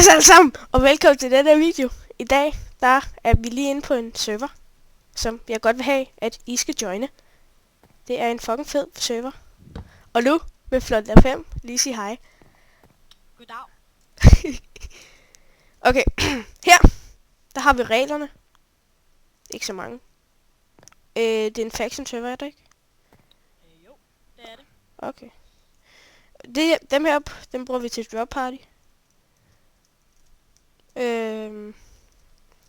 Mads alle sammen, og velkommen til denne video. I dag, der er vi lige inde på en server, som jeg godt vil have, at I skal joine. Det er en fucking fed server. Og nu vil Flot 5 lige sige hej. Goddag. Okay, her, der har vi reglerne. Ikke så mange. Det er en faction server, er det ikke? Jo, det er det. Okay. Dem heroppe, dem bruger vi til drop party.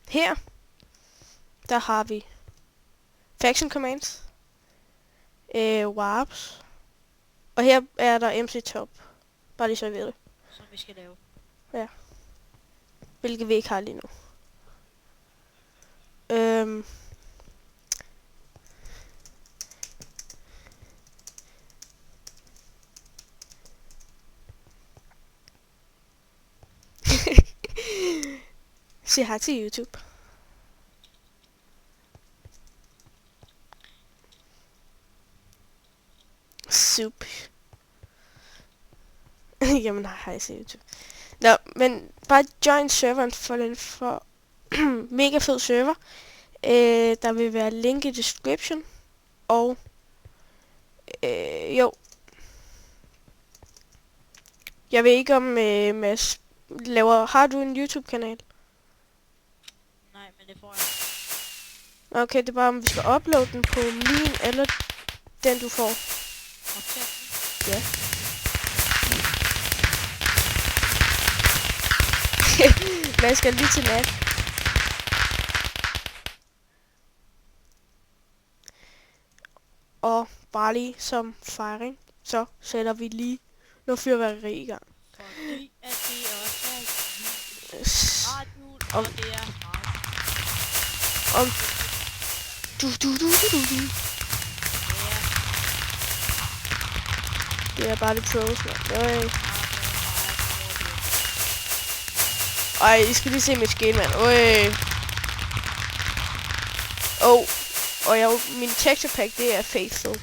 Her, der har vi faction commands, warps, og her er der MC top, bare lige så I ved det, Som vi skal lave. hvilket vi ikke har lige nu. Sig hej til YouTube. Super. Jamen hej til YouTube. Nå, men bare join serveren for den for mega fed server. Der vil være link i description. Og jo. Jeg ved ikke om Mads laver. Har du en YouTube kanal? Nej, men det får jeg. Okay, det er bare om vi skal uploade den på min eller den du får. Optag. Ja. Hvad skal lige til nat? Og bare lige som fejring, så sætter vi lige noget fyrværkeri i gang. Fordi at det også er radio, Om- og det er radio. Om du. Ja, Det er bare det pros, mand. Ej, I skal lige se mit skin, mand. Og min texture pack, det er Faithful.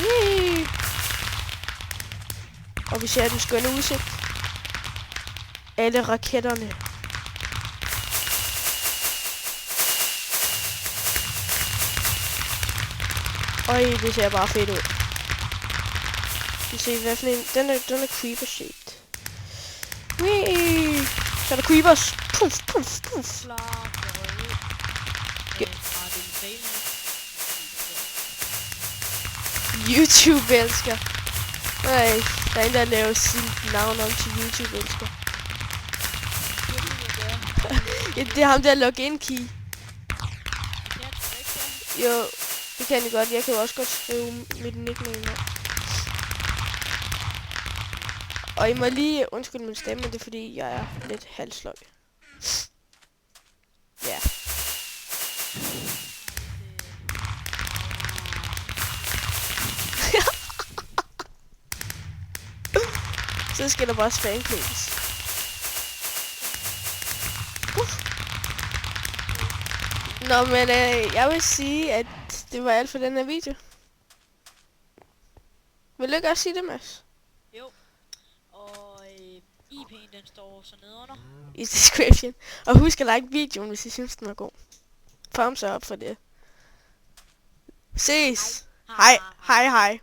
Yay. Og vi ser den skønne udsigt. Alle raketterne. Øj, det ser bare fedt ud. Vi ser hvad for en. Den er creeper shaped. Wee! Så er der creepers. Puff, puff, puff. klar, Ja. YouTube elsker. Nej, der er en der laver sin navn om til YouTube elsker. Ja, det er ham der login key. Jo, det kan jeg godt. Jeg kan jo også godt skrive mit nickname her. Og I må lige undskylde min stemme, men det er fordi jeg er lidt halsløg. Ja. Så skal der bare spanklædes. Nå, men jeg vil sige, at det var alt for den her video. Vil du ikke også sige det, Mads? Jo. Og IP'en den står så nedenunder. I description. Og husk at like videoen, hvis I synes, den var god. Thumbs up for det. Ses. Hej. Hej, hej.